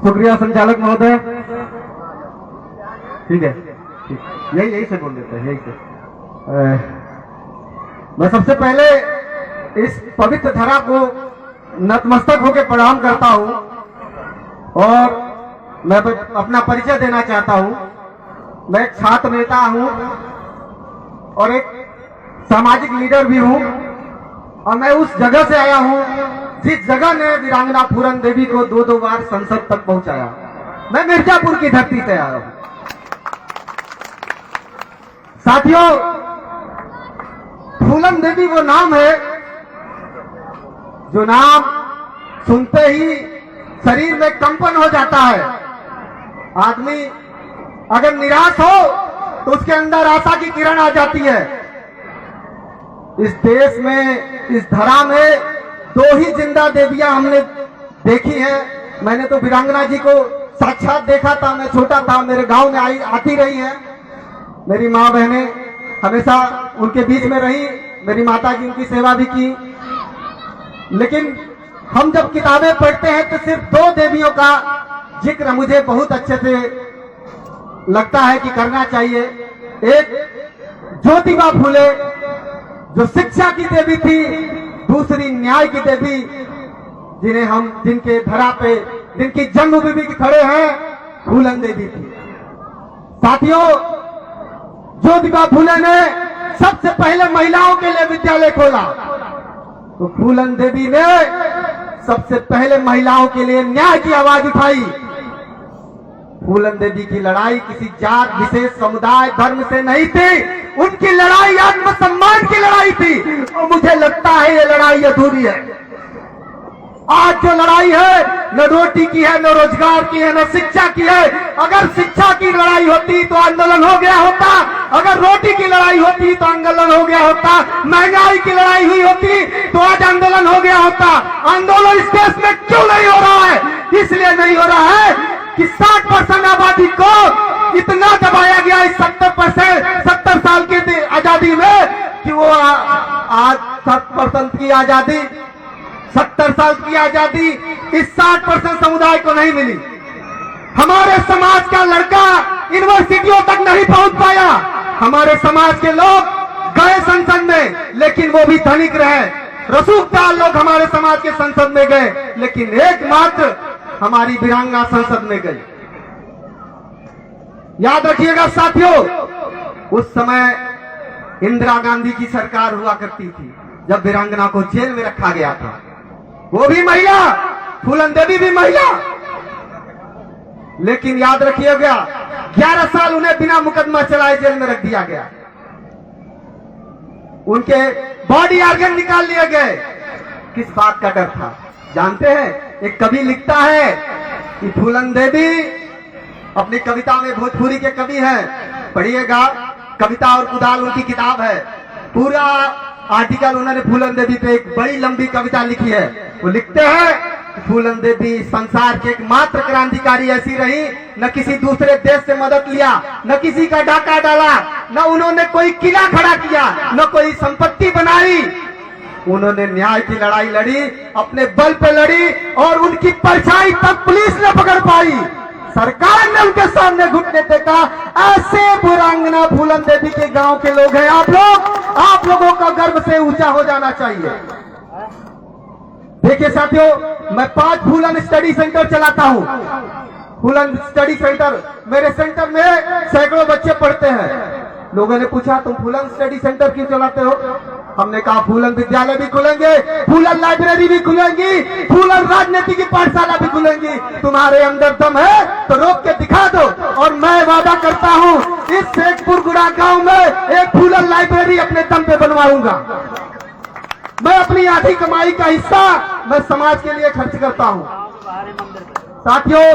शुक्रिया संचालक महोदय। ठीक है, यही से बोल देते हैं, यही से। मैं सबसे पहले इस पवित्र धरा को नतमस्तक होकर प्रणाम करता हूं और मैं अपना परिचय देना चाहता हूं। मैं एक छात्र नेता हूं और एक सामाजिक लीडर भी हूं और मैं उस जगह से आया हूं जिस जगह ने वीरांगना फूलन देवी को दो बार संसद तक पहुंचाया। मैं मिर्जापुर की धरती से आया हूं। साथियों, फूलन देवी वो नाम है जो नाम सुनते ही शरीर में कंपन हो जाता है। आदमी अगर निराश हो तो उसके अंदर आशा की किरण आ जाती है। इस देश में, इस धरा में 2 ही जिंदा देवियां हमने देखी हैं। मैंने तो वीरांगना जी को साक्षात देखा था, मैं छोटा था, मेरे गांव में आती रही है। मेरी माँ बहनें हमेशा उनके बीच में रही, मेरी माता जी उनकी सेवा भी की। लेकिन हम जब किताबें पढ़ते हैं तो सिर्फ 2 देवियों का जिक्र मुझे बहुत अच्छे से लगता है कि करना चाहिए। एक ज्योतिबा फूले जो शिक्षा की देवी थी, दूसरी न्याय की देवी जिनके धरा पे, जिनकी जन्मभूमि के खड़े हैं, फूलन देवी थी। साथियों, ज्योतिबा फूले ने सबसे पहले महिलाओं के लिए विद्यालय खोला, तो फूलन देवी ने सबसे पहले महिलाओं के लिए न्याय की आवाज उठाई। फूलन देवी की लड़ाई किसी जात, विशेष समुदाय, धर्म से नहीं थी। उनकी लड़ाई आत्मसम्मान की लड़ाई थी और मुझे लगता है ये लड़ाई अधूरी है। आज जो लड़ाई है न रोटी की है, न रोजगार की है, न शिक्षा की है। अगर शिक्षा की लड़ाई होती तो आंदोलन हो गया होता, अगर रोटी की लड़ाई होती तो आंदोलन हो गया होता, महंगाई की लड़ाई हुई होती तो आज आंदोलन हो गया होता। आंदोलन इस देश में क्यों नहीं हो रहा है? इसलिए नहीं हो रहा है कि 60% आबादी को इतना दबाया गया इस 70 साल की आजादी में कि वो आज 60% की आजादी, 70 साल की आजादी इस 60% समुदाय को नहीं मिली। हमारे समाज का लड़का यूनिवर्सिटियों तक नहीं पहुंच पाया। हमारे समाज के लोग गए संसद में, लेकिन वो भी धनिक रहे। रसूखदार लोग हमारे समाज के संसद में गए, लेकिन एकमात्र हमारी वीरांगना संसद में गई। याद रखिएगा साथियों, उस समय इंदिरा गांधी की सरकार हुआ करती थी जब वीरांगना को जेल में रखा गया था। वो भी महिला, फूलन देवी भी महिला। लेकिन याद रखिएगा, 11 साल उन्हें बिना मुकदमा चलाए जेल में रख दिया गया। उनके बॉडी ऑर्गन निकाल लिए गए। किस बात का डर था जानते हैं? एक कवि लिखता है कि फूलन देवी अपनी कविता में, भोजपुरी के कवि हैं, पढ़िएगा, कविता और कुदाल उनकी किताब है। पूरा आर्टिकल उन्होंने फूलन देवी पे एक बड़ी लंबी कविता लिखी है। वो लिखते हैं कि फूलन देवी संसार की एकमात्र क्रांतिकारी ऐसी रही, न किसी दूसरे देश से मदद लिया, न किसी का डाका डाला, न उन्होंने कोई किला खड़ा किया, न कोई संपत्ति बनाई। उन्होंने न्याय की लड़ाई लड़ी, अपने बल पे लड़ी और उनकी परछाई तक पुलिस ने पकड़ पाई। सरकार ने उनके सामने घुटने टेका। ऐसे वीरांगना फूलन देवी के गांव के लोग हैं आप लोगों का गर्व से ऊंचा हो जाना चाहिए। देखिए साथियों, मैं 5 फूलन स्टडी सेंटर चलाता हूं। फूलन स्टडी सेंटर, मेरे सेंटर में सैकड़ों बच्चे पढ़ते हैं। लोगों ने पूछा तुम फूलन स्टडी सेंटर क्यों चलाते हो? हमने कहा फूलन विद्यालय भी खुलेंगे, फूलन लाइब्रेरी भी खुलेंगी, फूलन राजनीति की पाठशाला भी खुलेंगी। तुम्हारे अंदर दम है तो रोक के दिखा दो। और मैं वादा करता हूं, इस शेखपुर गुड़ा गांव में एक फूलन लाइब्रेरी अपने दम पे बनवाऊंगा। मैं अपनी आधी कमाई का हिस्सा मैं समाज के लिए खर्च करता हूं। साथियों,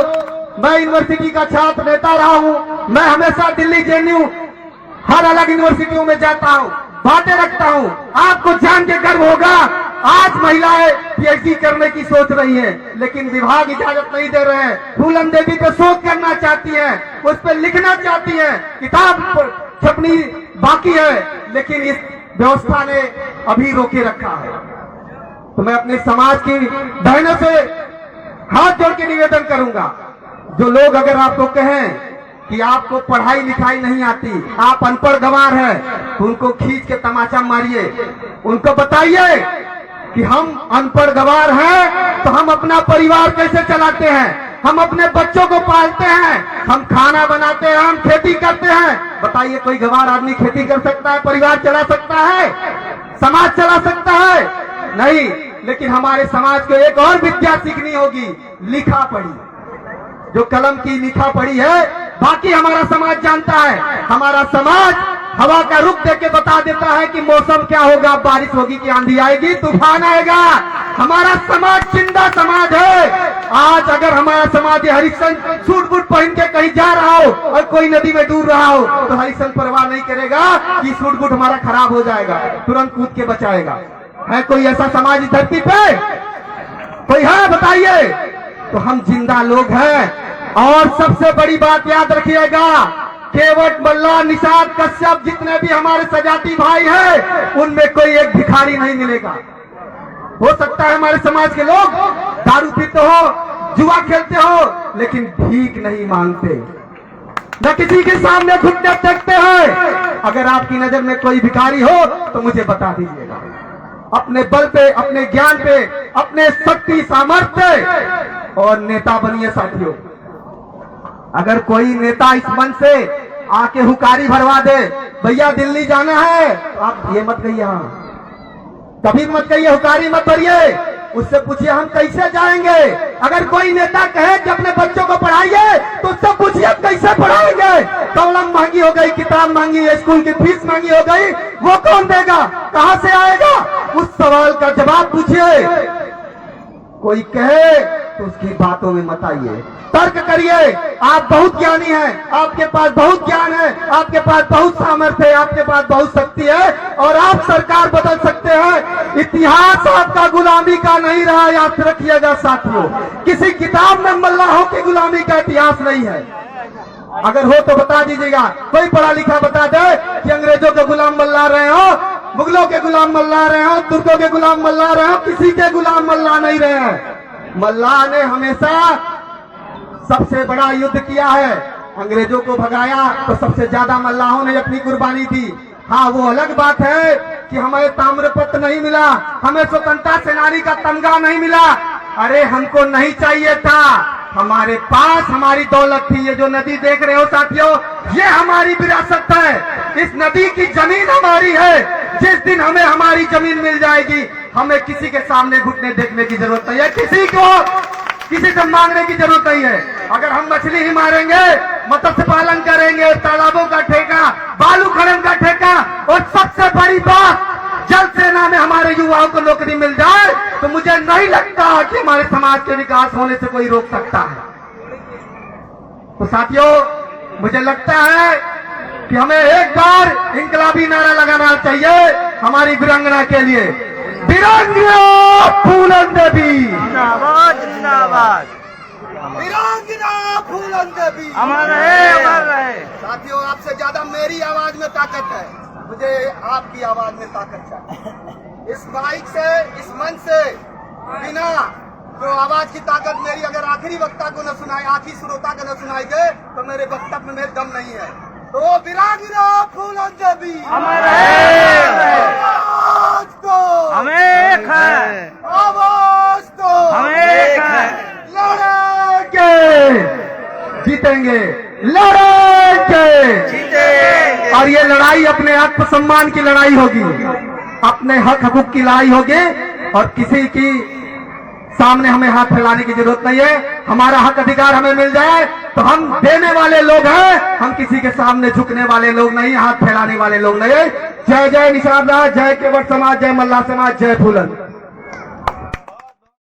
मैं यूनिवर्सिटी का छात्र नेता रहा हूं। मैं हमेशा दिल्ली, जेएनयू, हर अलग यूनिवर्सिटियों में जाता हूं, बातें रखता हूं। आपको जान के गर्व होगा, आज महिलाएं पीएचडी करने की सोच रही हैं, लेकिन विभाग इजाजत नहीं दे रहे हैं। फूलन देवी पे शोध करना चाहती हैं, उस पर लिखना चाहती हैं, किताब छपनी बाकी है, लेकिन इस व्यवस्था ने अभी रोके रखा है। तो मैं अपने समाज की बहनों से हाथ जोड़ के निवेदन करूंगा, जो लोग अगर आपको कहें कि आपको पढ़ाई लिखाई नहीं आती, आप अनपढ़ गंवार हैं, तो उनको खींच के तमाचा मारिए, उनको बताइए कि हम अनपढ़ गंवार हैं तो हम अपना परिवार कैसे चलाते हैं, हम अपने बच्चों को पालते हैं, हम खाना बनाते हैं, हम खेती करते हैं। बताइए कोई गंवार आदमी खेती कर सकता है, परिवार चला सकता है, समाज चला सकता है? नहीं। लेकिन हमारे समाज को एक और विद्या सीखनी होगी, लिखा पढ़ी। जो कलम की लिखा पढ़ी है बाकी हमारा समाज जानता है। हमारा समाज हवा का रुख देख के बता देता है कि मौसम क्या होगा, बारिश होगी कि आंधी आएगी, तूफान आएगा। हमारा समाज जिंदा समाज है। आज अगर हमारा समाज हरिश्चंद्र सूट बूट पहन के कहीं जा रहा हो और कोई नदी में डूब रहा हो तो हरिश्चंद्र परवाह नहीं करेगा कि सूट बूट हमारा खराब हो जाएगा, तुरंत कूद के बचाएगा। है कोई ऐसा समाज इस धरती पे? कोई है? बताइए। तो हम जिंदा लोग हैं। और सबसे बड़ी बात याद रखिएगा, केवट, मल्ला, निषाद, कश्यप, जितने भी हमारे सजाती भाई हैं, उनमें कोई एक भिखारी नहीं मिलेगा। हो सकता है हमारे समाज के लोग दारू पीते हो, जुआ खेलते हो, लेकिन भीख नहीं मांगते, न किसी के सामने घुटने टेकते हैं। अगर आपकी नजर में कोई भिखारी हो तो मुझे बता दीजिएगा। अपने बल पे, अपने ज्ञान पे, अपने शक्ति सामर्थ्य और नेता बनिए साथियों। अगर कोई नेता इस मन से आके हुकारी भरवा दे, भैया दिल्ली जाना है, तो आप ये मत कहिए, हाँ कभी मत कहिए, हुकारी मत भरिए। उससे पूछिए हम कैसे जाएंगे। अगर कोई नेता कहे कि अपने बच्चों को पढ़ाइए तो उससे पूछिए कैसे पढ़ाएंगे। कलम महंगी हो गई, किताब महंगी है, स्कूल की फीस महंगी हो गई, वो कौन देगा, कहां से आएगा? उस सवाल का जवाब पूछिए। कोई कहे तो उसकी बातों में मत आइए, तर्क करिए। आप बहुत ज्ञानी हैं, आपके पास बहुत ज्ञान है, आपके पास बहुत सामर्थ्य है, आपके पास बहुत शक्ति है और आप सरकार बदल सकते हैं। इतिहास आपका गुलामी का नहीं रहा, याद रखिएगा साथियों। किसी किताब में मल्लाहों की गुलामी का इतिहास नहीं है। अगर हो तो बता दीजिएगा। कोई पढ़ा लिखा बता दे कि अंग्रेजों के गुलाम मल्ला रहे हो, मुगलों के गुलाम मल्ला रहे हो, तुर्कों के गुलाम मल्ला रहे हो, किसी के गुलाम मल्ला नहीं रहे हैं। मल्ला ने हमेशा सबसे बड़ा युद्ध किया है। अंग्रेजों को भगाया तो सबसे ज्यादा मल्लाहों ने अपनी कुर्बानी दी। हाँ, वो अलग बात है कि हमें ताम्रपत्र नहीं मिला, हमें स्वतंत्रता सेनानी का तमगा नहीं मिला। अरे हमको नहीं चाहिए था, हमारे पास हमारी दौलत थी। ये जो नदी देख रहे हो साथियों, ये हमारी विरासत है। इस नदी की जमीन हमारी है। जिस दिन हमें हमारी जमीन मिल जाएगी, हमें किसी के सामने घुटने देखने की जरूरत नहीं है, किसी से मांगने की जरूरत नहीं है। अगर हम मछली ही मारेंगे, मत्स्य पालन करेंगे, तालाबों का ठेका, बालू खनन का ठेका, और सबसे बड़ी बात जल सेना में हमारे युवाओं को नौकरी मिल जाए, तो मुझे नहीं लगता कि हमारे समाज के विकास होने से कोई रोक सकता है। तो साथियों, मुझे लगता है कि हमें एक बार इंकलाबी नारा लगाना चाहिए हमारी वीरांगना के लिए। वीरांगना फूलन देवी जिंदाबाद, जिंदाबाद। वीरांगना फूलन देवी अमर रहे, अमर रहे। साथियों, आपसे ज्यादा मेरी आवाज में ताकत है, मुझे आपकी आवाज में ताकत है। इस माइक से, इस मंच से बिना जो आवाज की ताकत मेरी अगर आखिरी वक्ता को न सुनाई, आखिरी श्रोता को न सुनाई दे, तो मेरे वक्तव्य में दम नहीं है। तो वीरांगना फूलन देवी अमर रहे। आवाज दो, हम एक हैं, आवाज दो, हम एक हैं। लड़ेंगे, जीतेंगे, लड़ेंगे, जीतेंगे। और ये लड़ाई अपने आत्मसम्मान की लड़ाई होगी, अपने हक हकूक की लड़ाई होगी। और किसी की सामने हमें हाथ फैलाने की जरूरत नहीं है। हमारा हक अधिकार हमें मिल जाए तो हम देने वाले लोग हैं, हम किसी के सामने झुकने वाले लोग नहीं, हाथ फैलाने वाले लोग नहीं। जय जय निषाद राज, जय केवट समाज, जय मल्ला समाज, जय फूलन।